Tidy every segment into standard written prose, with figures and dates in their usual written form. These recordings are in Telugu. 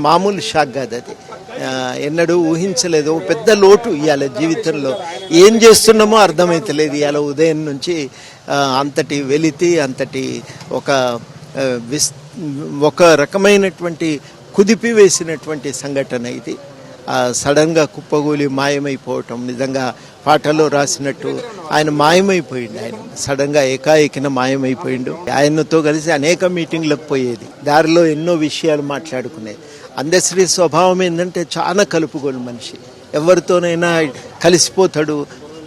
మామూలు షాక్ కాదు అది. ఎన్నడూ ఊహించలేదు. ఒక పెద్ద లోటు ఇవాళ జీవితంలో ఏం చేస్తున్నామో అర్థమైతలేదు. ఇవాళ ఉదయం నుంచి అంతటి వెలితి, అంతటి ఒక ఒక రకమైనటువంటి కుదిపి వేసినటువంటి సంఘటన ఇది. సడన్గా కుప్పగూలి మాయమైపోవటం, నిజంగా పాటలో రాసినట్టు ఆయన మాయమైపోయిండు. ఆయన సడన్గా ఏకాఏకిన మాయమైపోయిండు. ఆయనతో కలిసి అనేక మీటింగ్లకు పోయేది, దారిలో ఎన్నో విషయాలు మాట్లాడుకునేది. అందశ్రీ స్వభావం ఏంటంటే చాలా కలుపుగోలు మనిషి, ఎవరితోనైనా కలిసిపోతాడు.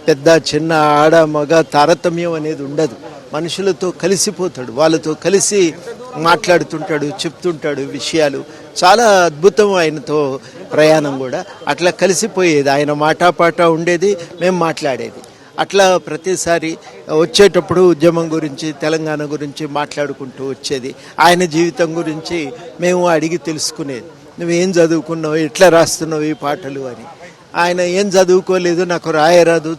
పెద్ద చిన్న ఆడ మగ తారతమ్యం అనేది ఉండదు. మనుషులతో కలిసిపోతాడు, వాళ్ళతో కలిసి మాట్లాడుతుంటాడు, చెప్తుంటాడు విషయాలు. చాలా అద్భుతం ఆయనతో ప్రయాణం కూడా. అట్లా కలిసిపోయేది, ఆయన మాటాపాట ఉండేది, మేము మాట్లాడేది. అట్లా ప్రతిసారి వచ్చేటప్పుడు ఉద్యమం గురించి, తెలంగాణ గురించి మాట్లాడుకుంటూ వచ్చేది. ఆయన జీవితం గురించి మేము అడిగి తెలుసుకునేది. నువ్వేం చదువుకున్నావు, ఎట్లా రాస్తున్నావు ఈ పాటలు అని. ఆయన ఏం చదువుకోలేదు, నాకు రాయరాదు,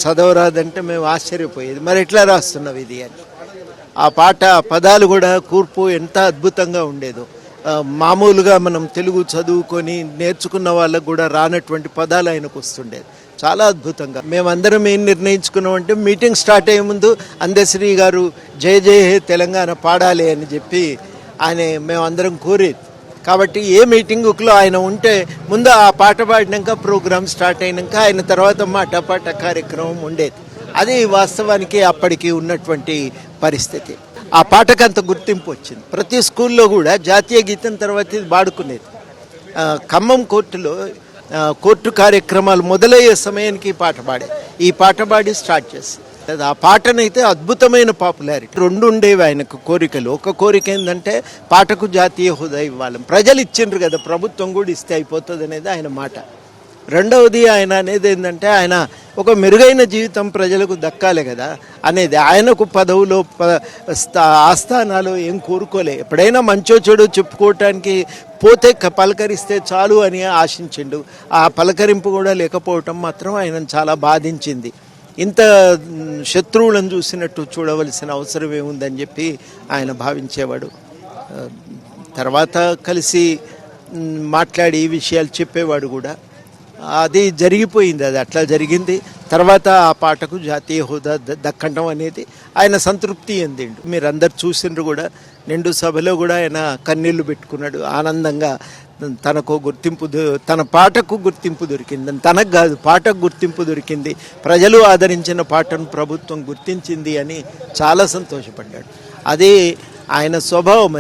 చదవరాదంటే మేము ఆశ్చర్యపోయేది. మరి ఎట్లా రాస్తున్నావు ఇది అని. ఆ పాట పదాలు కూడా కూర్పు ఎంత అద్భుతంగా ఉండేదో. మామూలుగా మనం తెలుగు చదువుకొని నేర్చుకున్న వాళ్ళకు కూడా రానటువంటి పదాలు ఆయనకు వస్తుండేది. చాలా అద్భుతంగా. మేమందరం ఏం నిర్ణయించుకున్నామంటే, మీటింగ్ స్టార్ట్ అయ్యే ముందు అందశ్రీ గారు జయ జయ హే తెలంగాణ పాడాలి అని చెప్పి ఆయన మేమందరం కోరేది. కాబట్టి ఏ మీటింగులో ఆయన ఉంటే ముందు ఆ పాట పాడినాక ప్రోగ్రామ్ స్టార్ట్ అయినాక ఆయన తర్వాత మాటపాట కార్యక్రమం ఉండేది. అది వాస్తవానికి అప్పటికి ఉన్నటువంటి పరిస్థితి. ఆ పాటకు అంత గుర్తింపు వచ్చింది. ప్రతి స్కూల్లో కూడా జాతీయ గీతం తర్వాత ఇది పాడుకునేది. ఖమ్మం కోర్టులో కోర్టు కార్యక్రమాలు మొదలయ్యే సమయానికి ఈ పాట పాడి స్టార్ట్ చేసింది. ఆ పాటనైతే అద్భుతమైన పాపులారిటీ. రెండు ఉండేవి ఆయనకు కోరికలు. ఒక కోరిక ఏంటంటే పాటకు జాతీయ హోదా ఇవ్వాలి. ప్రజలు ఇచ్చిండ్రు కదా, ప్రభుత్వం కూడా ఇస్తే అయిపోతుంది అనేది ఆయన మాట. రెండవది ఆయన అనేది ఏంటంటే, ఆయన ఒక మెరుగైన జీవితం ప్రజలకు దక్కాలి కదా అనేది. ఆయనకు పదవులో ఆస్థానాలు ఏం కోరుకోలే. ఎప్పుడైనా మంచో చెడు చెప్పుకోవటానికి పోతే పలకరిస్తే చాలు అని ఆశించిండు. ఆ పలకరింపు కూడా లేకపోవటం మాత్రం ఆయనను చాలా బాధించింది. ఇంత శత్రువులను చూసినట్టు చూడవలసిన అవసరం ఏముందని చెప్పి ఆయన భావించేవాడు. తర్వాత కలిసి మాట్లాడి ఈ విషయాలు చెప్పేవాడు కూడా. అది జరిగిపోయింది, అది అట్లా జరిగింది. తర్వాత ఆ పాటకు జాతీయ హోదా దక్కడం అనేది ఆయన సంతృప్తి చెందిండు. మీరందరు చూసిండ్రు కూడా. నిండు సభలో కూడా ఆయన కన్నీళ్లు పెట్టుకున్నాడు ఆనందంగా. తనకు గుర్తింపు, తన పాటకు గుర్తింపు దొరికింది. తనకు కాదు, పాటకు గుర్తింపు దొరికింది. ప్రజలు ఆదరించిన పాటను ప్రభుత్వం గుర్తించింది అని చాలా సంతోషపడ్డాడు. అది ఆయన స్వభావం.